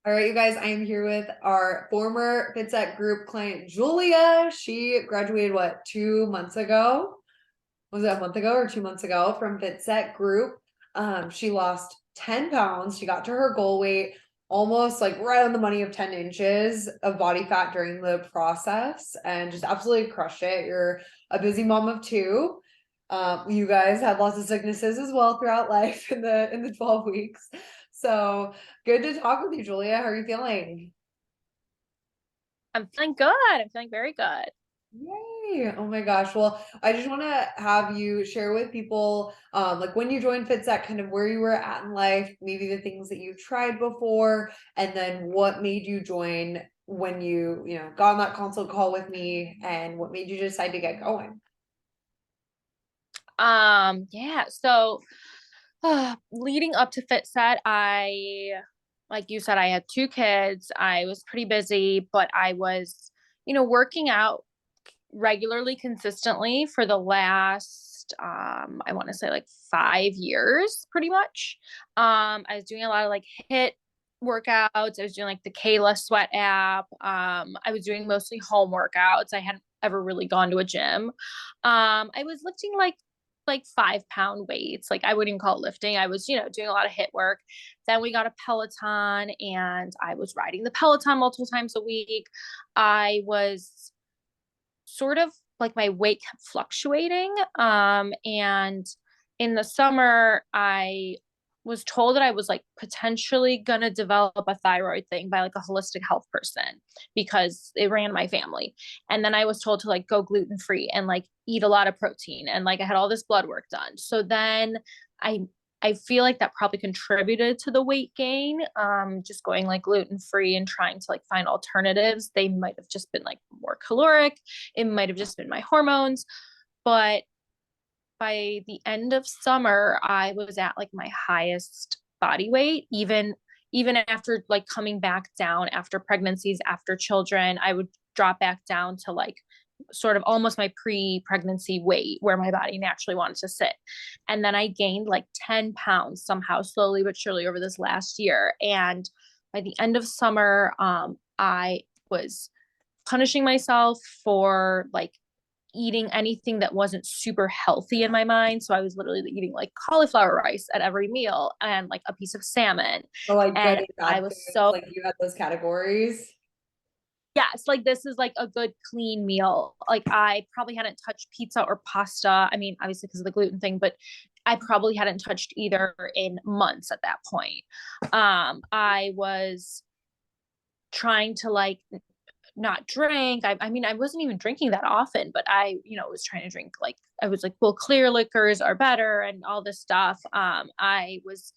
All right, you guys, I am here with our former FitSec group client, Julia. She graduated, what, 2 months ago? Was it a month ago or 2 months ago from FitSec group? She lost 10 pounds. She got to her goal weight almost like right on the money of 10 inches of body fat during the process and just absolutely crushed it. You're a busy mom of two. You guys had lots of sicknesses as well throughout life in the 12 weeks. So good to talk with you, Julia. How are you feeling? I'm feeling good. I'm feeling very good. Yay. Oh my gosh. Well, I just want to have you share with people like when you joined FitSec, kind of where you were at in life, maybe the things that you tried before, and then what made you join when you got on that consult call with me and what made you decide to get going. Yeah. So, leading up to FitSet, like you said, I had two kids. I was pretty busy, but I was, working out regularly, consistently for the last, I want to say like 5 years, pretty much. I was doing a lot of like HIIT workouts. I was doing like the Kayla Sweat app. I was doing mostly home workouts. I hadn't ever really gone to a gym. I was lifting like 5 pound weights. Like I wouldn't even call it lifting. I was, doing a lot of HIIT work. Then we got a Peloton and I was riding the Peloton multiple times a week. I was sort of like my weight kept fluctuating. And in the summer, I was told that I was like potentially gonna develop a thyroid thing by like a holistic health person because it ran my family. And then I was told to like go gluten free and like eat a lot of protein and like I had all this blood work done. So then I I feel like that probably contributed to the weight gain. Just going like gluten free and trying to like find alternatives. They might have just been like more caloric. It might have just been my hormones. But by the end of summer, I was at like my highest body weight, even after like coming back down after pregnancies, after children, I would drop back down to like sort of almost my pre-pregnancy weight where my body naturally wanted to sit. And then I gained like 10 pounds somehow, slowly but surely over this last year. And by the end of summer, I was punishing myself for like eating anything that wasn't super healthy in my mind. So I was literally eating like cauliflower rice at every meal and like a piece of salmon. So like good And and I bad was foods, so, like you had those categories. yes, like this is like a good clean meal. Like I probably hadn't touched pizza or pasta. I mean, obviously because of the gluten thing, but I probably hadn't touched either in months at that point. I was trying to like not drink. I mean, I wasn't even drinking that often, but I, was trying to drink like I was like, well, clear liquors are better and all this stuff. I was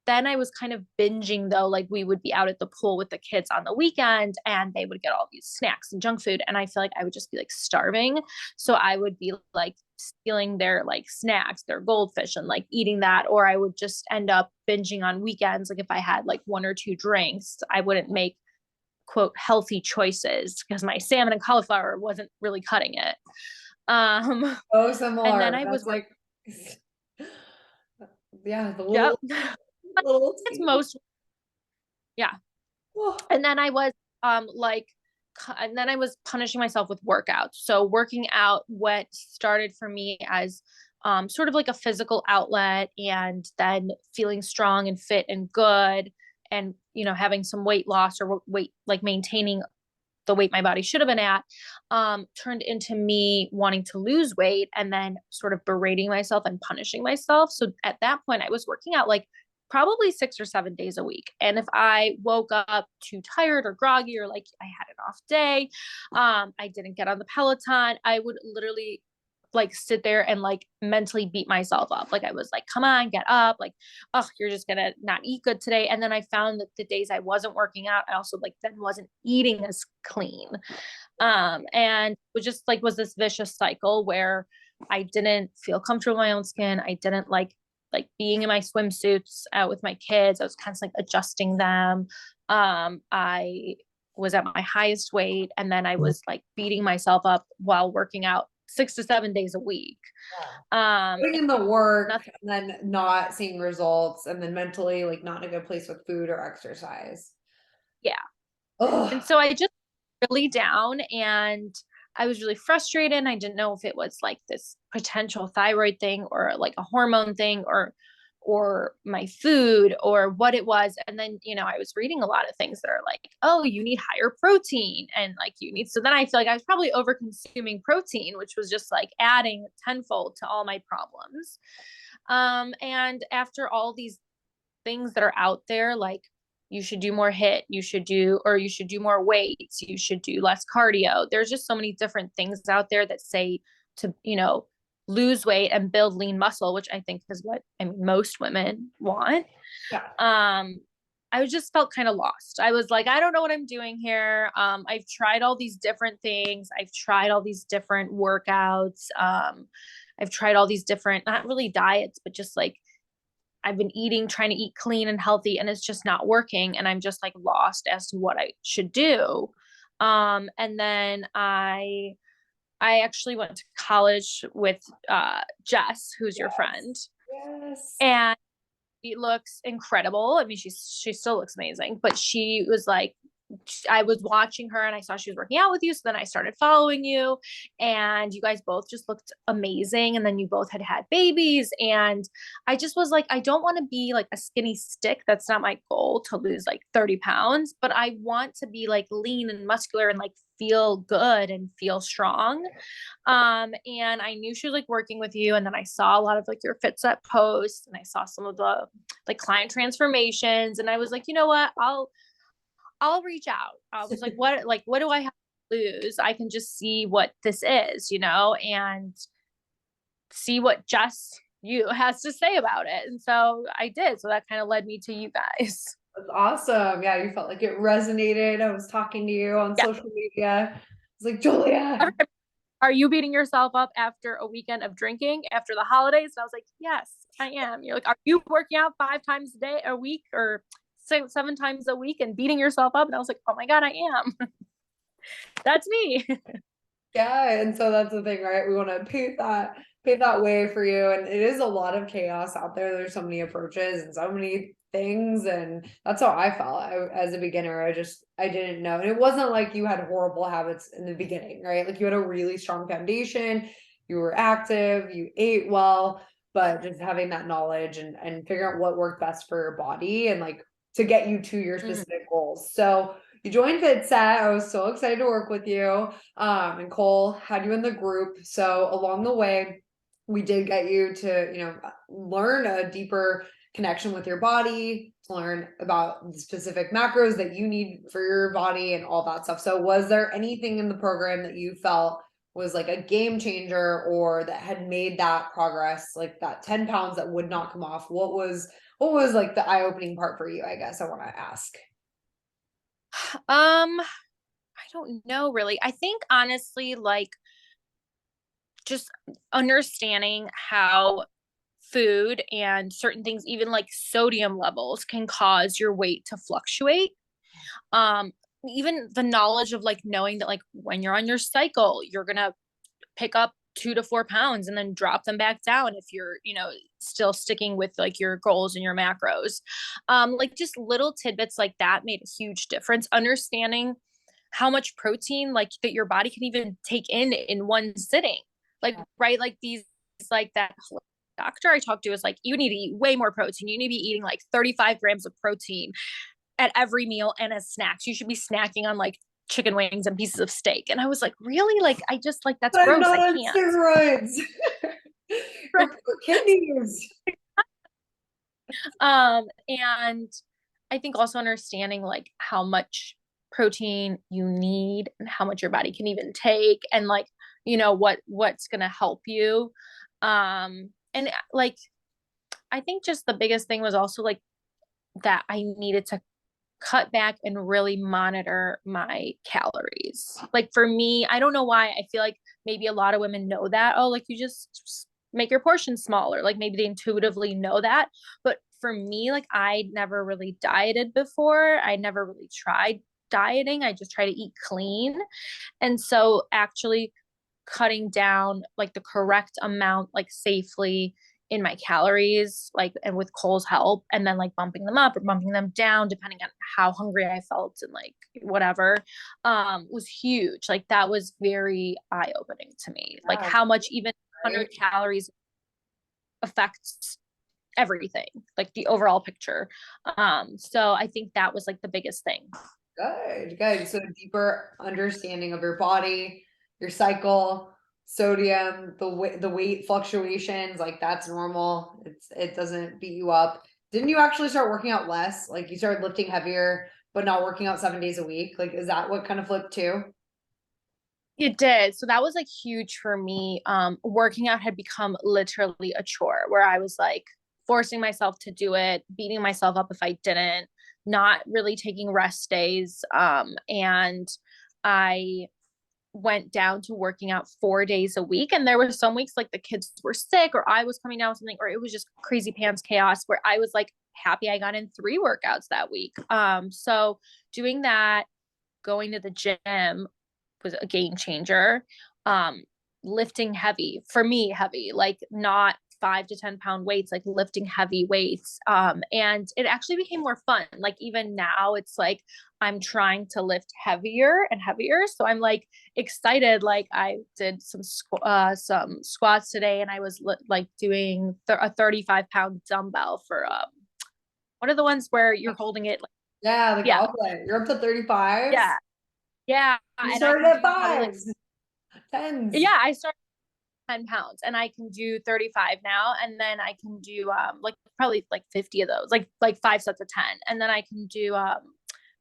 kind of binging though, like we would be out at the pool with the kids on the weekend and they would get all these snacks and junk food. And I feel like I would just be like starving. So I would be like stealing their like snacks, their goldfish and like eating that. Or I would just end up binging on weekends. Like if I had like one or two drinks, I wouldn't make quote healthy choices because my salmon and cauliflower wasn't really cutting it. Um, So and then similar. I was That's work. like yeah, the Yep, little that's tea. most. Yeah, and then I was like, and then I was punishing myself with workouts. So working out, what started for me as sort of like a physical outlet, and then feeling strong and fit and good, and having some weight loss or weight like maintaining the weight my body should have been at, turned into me wanting to lose weight and then sort of berating myself and punishing myself. So at that point, I was working out like probably 6 or 7 days a week. And if I woke up too tired or groggy or like I had an off day, I didn't get on the Peloton, I would literally like sit there and like mentally beat myself up. Like I was like, come on, get up. Like, oh, you're just gonna not eat good today. And then I found that the days I wasn't working out, I also like then wasn't eating as clean. And it just like was this vicious cycle where I didn't feel comfortable in my own skin. I didn't like being in my swimsuits out with my kids. I was constantly like, adjusting them. I was at my highest weight and then I was like beating myself up while working out 6 to 7 days a week. Putting in the work Nothing. and then not seeing results and then mentally like not in a good place with food or exercise. Yeah. And Ugh. so I just really down, and I was really frustrated. And I didn't know if it was like this potential thyroid thing or like a hormone thing or my food or what it was. And then, I was reading a lot of things that are like, oh, you need higher protein, and like you need, so then I feel like I was probably over consuming protein, which was just like adding tenfold to all my problems. And after all these things that are out there, like you should do more hit, you should do more weights, you should do less cardio. There's just so many different things out there that say to, lose weight and build lean muscle, which I think is what, I mean, most women want. Yeah. um I just felt kind of lost. I was like, I don't know what I'm doing here. I've tried all these different things. I've tried all these different workouts. I've tried all these different, not really diets, but just like I've been trying to eat clean and healthy, and it's just not working. And I'm just like lost as to what I should do. And then I actually went to college with Jess, who's your Yes. friend, Yes. and she looks incredible. I mean, she still looks amazing, but she was like, I was watching her and I saw she was working out with you. So then I started following you, and you guys both just looked amazing. And then you both had babies. And I just was like, I don't want to be like a skinny stick. That's not my goal, to lose like 30 pounds, but I want to be like lean and muscular and like feel good and feel strong. And I knew she was like working with you. And then I saw a lot of like your fit set posts, and I saw some of the like client transformations. And I was like, you know what? I'll reach out. I was like, what do I have to lose? I can just see what this is, and see what Jess you has to say about it. And so I did. So that kind of led me to you guys. That's awesome. Yeah, you felt like it resonated. I was talking to you on Yeah. social media. I was like, Julia. Are you beating yourself up after a weekend of drinking after the holidays? And I was like, yes, I am. You're like, are you working out 5 times a week, or 7 times a week and beating yourself up? And I was like, oh my God, I am. That's me. Yeah, and so that's the thing, right? We want to pave that way for you. And it is a lot of chaos out there. There's so many approaches and so many things. And that's how I felt as a beginner. I didn't know. And it wasn't like you had horrible habits in the beginning, right? Like you had a really strong foundation, you were active, you ate well, but just having that knowledge and figuring out what worked best for your body and like to get you to your Mm. specific goals. So you joined FitSet. I was so excited to work with you. And Cole had you in the group. So along the way, we did get you to, learn a deeper connection with your body, to learn about the specific macros that you need for your body and all that stuff. So was there anything in the program that you felt was like a game changer or that had made that progress, like that 10 pounds that would not come off? What was like the eye-opening part for you, I guess I want to ask. I don't know really. I think honestly, like just understanding how food and certain things, even like sodium levels, can cause your weight to fluctuate. Um, Even the knowledge of like knowing that like when you're on your cycle, you're gonna pick up 2 to 4 pounds and then drop them back down if you're, still sticking with like your goals and your macros. Like just little tidbits like that made a huge difference. Understanding how much protein like that your body can even take in one sitting. Like, right, like these, like that doctor I talked to was like, you need to eat way more protein. You need to be eating like 35 grams of protein at every meal and as snacks. You should be snacking on like chicken wings and pieces of steak. And I was like, really? Like, I just like, that's I'm gross. not I on can't. steroids. Your poor kidneys. And I think also understanding like how much protein you need and how much your body can even take, and like, what's going to help you. And like, I think just the biggest thing was also like that I needed to cut back and really monitor my calories. Like for me, I don't know why. I feel like maybe a lot of women know that. Oh, like you just make your portions smaller. Like maybe they intuitively know that. But for me, like I never really dieted before. I never really tried dieting. I just try to eat clean. And so actually cutting down like the correct amount, like safely, in my calories, like, and with Cole's help, and then like bumping them up or bumping them down depending on how hungry I felt and like whatever, was huge. Like that was very eye-opening to me, like Yeah, how much even right. 100 calories affects everything, like the overall picture. So I think that was like the biggest thing. Good, good. So deeper understanding of your body, your cycle, sodium, the weight fluctuations, like that's normal. It doesn't beat you up. Didn't you actually start working out less? Like you started lifting heavier, but not working out 7 days a week? Like, is that what kind of flipped too? It did. So that was like huge for me. Working out had become literally a chore where I was like forcing myself to do it, beating myself up if I didn't, not really taking rest days. And I went down to working out 4 days a week. And there were some weeks like the kids were sick or I was coming down with something, or it was just crazy pants chaos where I was like happy I got in 3 workouts that week. So doing that, going to the gym was a game changer. Um, Lifting heavy, for me, heavy, like not 5 to 10 pound weights, like lifting heavy weights. And it actually became more fun. Like even now, it's like I'm trying to lift heavier and heavier. So I'm like excited. Like I did some squats today, and I was like doing a 35 pound dumbbell for what are the ones where you're holding it? Like, Yeah, the yeah, gauntlet. You're up to 35s. yeah, yeah, You and I started can at do probably like, fives, tens. yeah, I started 10 pounds and I can do 35 now. And then I can do like probably like 50 of those, like 5 sets of 10. And then I can do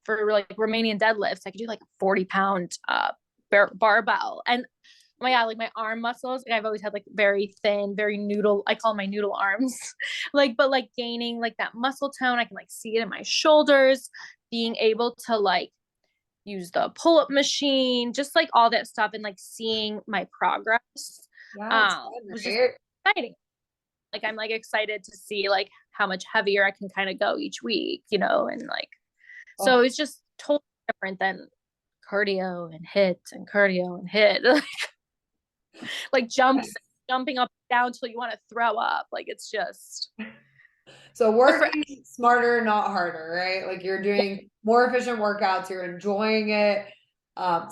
for like Romanian deadlifts, I could do like a 40 pound barbell. And oh my God, like my arm muscles, like I've always had like very thin, very noodle, I call them my noodle arms. Like, but like gaining like that muscle tone, I can like see it in my shoulders, being able to like use the pull-up machine, just like all that stuff, and like seeing my progress Yeah, it's fun, was just right? exciting. Like I'm like excited to see like how much heavier I can kind of go each week, and like so Oh, it's just totally different than cardio and hit and cardio and hit. Like jumping up and down till you want to throw up. Like it's just so but for working smarter, not harder, right? Like you're doing more efficient workouts, you're enjoying it.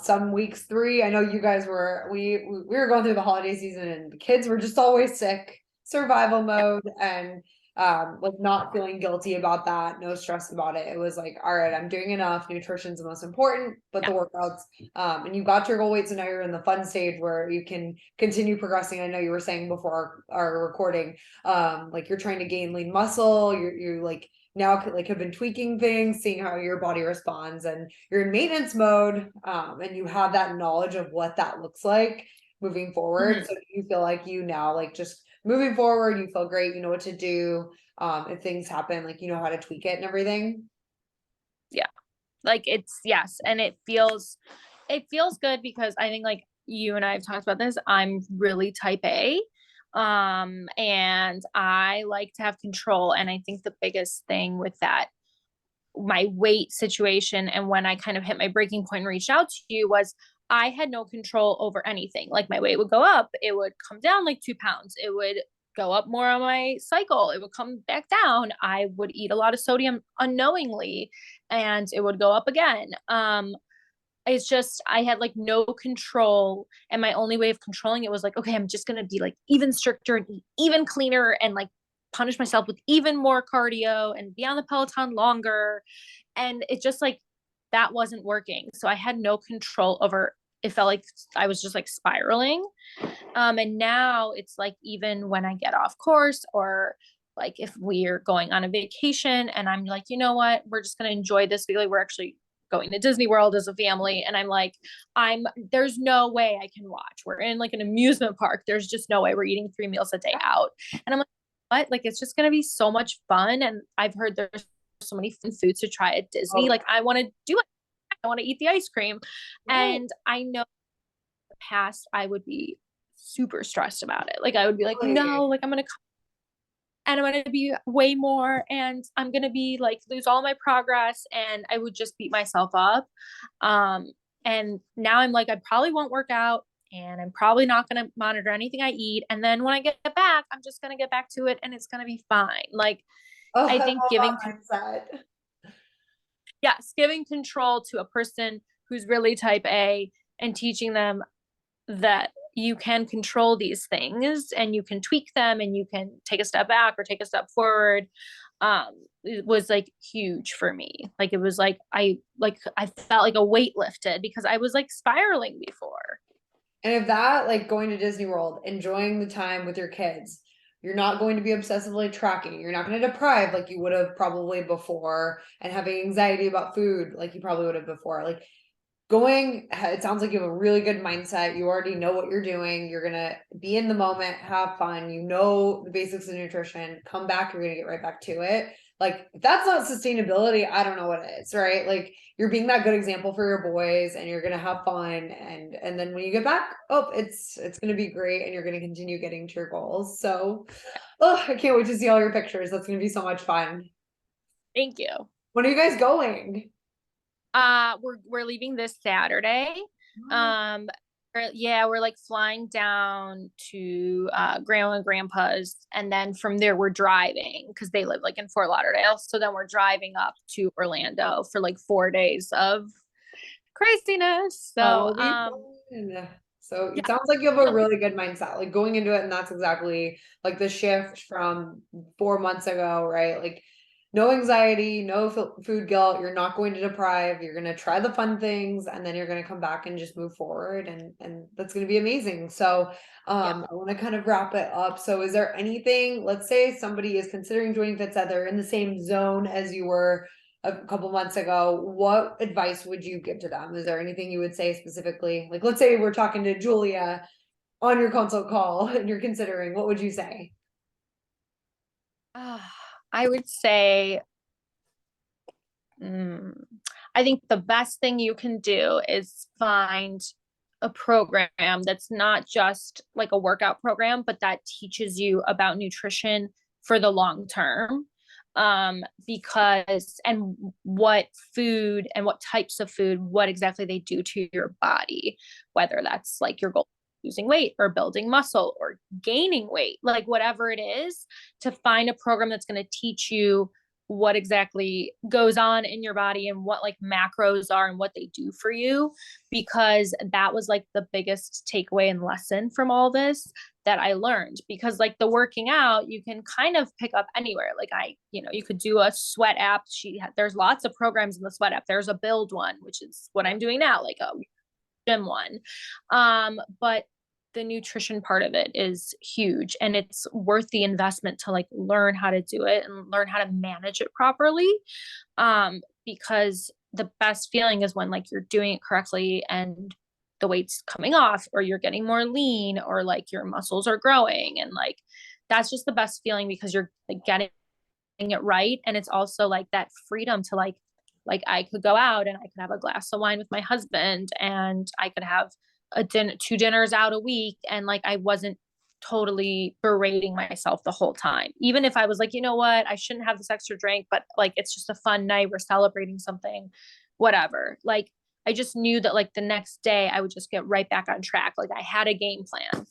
Some weeks 3, I know you guys were we were going through the holiday season and the kids were just always sick, survival mode, and like not feeling guilty about that, no stress about it. It was like, all right, I'm doing enough. Nutrition's the most important, but yeah, the workouts, and you got your goal weight, so now you're in the fun stage where you can continue progressing. I know you were saying before our recording, like you're trying to gain lean muscle, you're like now like have been tweaking things, seeing how your body responds, and you're in maintenance mode, and you have that knowledge of what that looks like moving forward. mhm, So do you feel like you now like just moving forward, you feel great, you know what to do, if things happen, like you know how to tweak it and everything? yeah. Like it's yes, and it feels good because I think like you and I have talked about this. I'm really type A. And I like to have control. And I think the biggest thing with that, my weight situation, and when I kind of hit my breaking point and reached out to you, was I had no control over anything. Like my weight would go up, it would come down like 2 pounds, it would go up more on my cycle, it would come back down. I would eat a lot of sodium unknowingly and it would go up again. It's just I had like no control, and my only way of controlling it was like, okay, I'm just gonna be like even stricter and eat even cleaner and like punish myself with even more cardio and be on the Peloton longer. And it just like that wasn't working, so I had no control over it. Felt like I was just like spiraling. And now it's like even when I get off course, or like if we're going on a vacation and I'm like, you know what, we're just gonna enjoy this. Like we're actually going to Disney World as a family, and I'm like, there's no way I can watch. We're in like an amusement park. There's just no way we're eating 3 meals a day out. And I'm like, what? Like it's just gonna be so much fun. And I've heard there's so many fun foods to try at Disney. Oh, Like I want to do it. I want to eat the ice cream. right, And I know the past I would be super stressed about it. Like I would be like, totally. no, like I'm gonna and I'm gonna be way more, and I'm gonna be like lose all my progress, and I would just beat myself up. Um, and now I'm like, I probably won't work out. and I'm probably not going to monitor anything I eat. And then when I get back, I'm just going to get back to it and it's going to be fine. Like, Oh, I I think love that mindset. yes, giving control to a person who's really type A and teaching them that you can control these things and you can tweak them and you can take a step back or take a step forward. It was like huge for me. Like it was like I felt like a weight lifted because I was like spiraling before. And if that, like going to Disney World, enjoying the time with your kids, you're not going to be obsessively tracking. You're not going to deprive like you would have probably before and having anxiety about food like you probably would have before. Like going, it sounds like you have a really good mindset. You already know what you're doing. You're going to be in the moment, have fun. You know the basics of nutrition. Come back, you're going to get right back to it. Like if that's not sustainability, I don't know what it is, right? Like you're being that good example for your boys and you're going to have fun and then when you get back, oh, it's going to be great and you're going to continue getting to your goals. So, oh, I can't wait to see all your pictures. That's going to be so much fun. Thank you. When are you guys going? We're leaving this Saturday. Um, yeah, we're like flying down to grandma and grandpa's, and then from there we're driving because they live like in Fort Lauderdale. So then we're driving up to Orlando for like 4 days of craziness. That So will be fun. So yeah, it sounds like you have a really good mindset, like going into it, and that's exactly like the shift from 4 months ago, right? Like no anxiety, no food guilt. You're not going to deprive. You're going to try the fun things, and then you're going to come back and just move forward, and that's going to be amazing. So, yeah. I want to kind of wrap it up. So, is there anything? Let's say somebody is considering joining FitSet, they're in the same zone as you were a couple months ago, what advice would you give to them? Is there anything you would say specifically? Like, let's say we're talking to Julia on your consult call and you're considering, what would you say? I would say, mm, I think the best thing you can do is find a program that's not just like a workout program, but that teaches you about nutrition for the long term. Because and what food and what types of food, what exactly they do to your body, whether that's like your goal losing weight or building muscle or gaining weight, like whatever it is, to find a program that's going to teach you what exactly goes on in your body and what like macros are and what they do for you, because that was like the biggest takeaway and lesson from all this that I learned. Because like the working out you can kind of pick up anywhere. Like you could do a sweat app. There's lots of programs in the sweat app. There's a build one, which is what I'm doing now, like a gym one. But the nutrition part of it is huge and it's worth the investment to like learn how to do it and learn how to manage it properly. Because the best feeling is when like you're doing it correctly and the weight's coming off or you're getting more lean or like your muscles are growing, and like that's just the best feeling because you're like getting it right. And it's also like that freedom to like I could go out and I could have a glass of wine with my husband and I could have two dinners out a week, and like I wasn't totally berating myself the whole time. Even if I was like, you know what, I shouldn't have this extra drink, but like it's just a fun night, we're celebrating something, whatever. Like I just knew that like the next day I would just get right back on track. Like I had a game plan.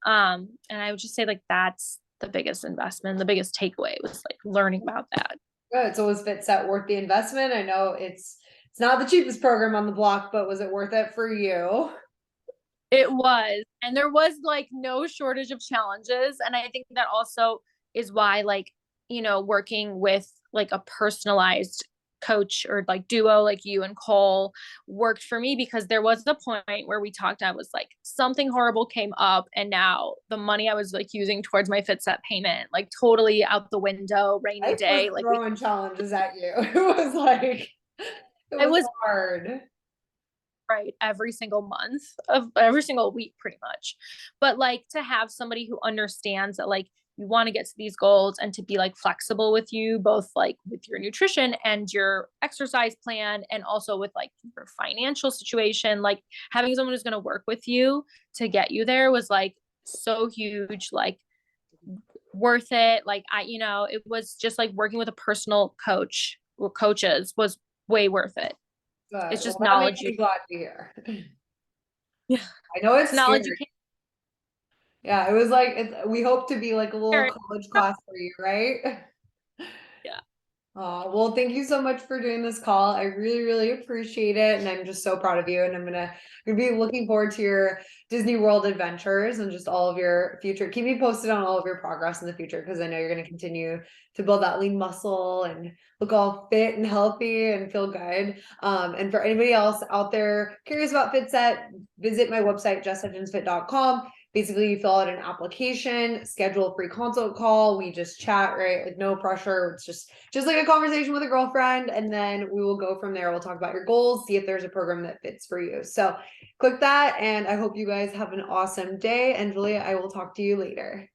And I would just say like that's the biggest investment, the biggest takeaway was like learning about that. Good. So was FitSet worth the investment? I know it's not the cheapest program on the block, but was it worth it for you? It was. And there was like no shortage of challenges. And I think that also is why, like, working with like a personalized coach or like duo like you and Cole worked for me, because there was a point where we talked, I was like, something horrible came up and now the money I was like using towards my FitSet payment, like totally out the window, rainy I was day. Like throwing challenges at you. It was like it I was was hard. right every single month of every single week pretty much. But like to have somebody who understands that like you want to get to these goals and to be like flexible with you both like with your nutrition and your exercise plan and also with like your financial situation, like having someone who's going to work with you to get you there was like so huge, like worth it. Like it was just like working with a personal coach or coaches was way worth it. Good. It's Well, just that makes knowledge you me glad to hear. I know it's It's knowledge you scary. can't Yeah, it was like we hope to be like a little carry. college class for you, right? Yeah. Well, thank you so much for doing this call. I really, really appreciate it. And I'm just so proud of you. And gonna be looking forward to your Disney World adventures and just all of your future. Keep me posted on all of your progress in the future because I know you're gonna continue to build that lean muscle and look all fit and healthy and feel good. And for anybody else out there curious about FitSet, visit my website, jesshutchinsfit.com. Basically, you fill out an application, schedule a free consult call. We just chat, right? Like no pressure. It's just like a conversation with a girlfriend, and then we will go from there. We'll talk about your goals, see if there's a program that fits for you. So click that, and I hope you guys have an awesome day. And Julia, I will talk to you later.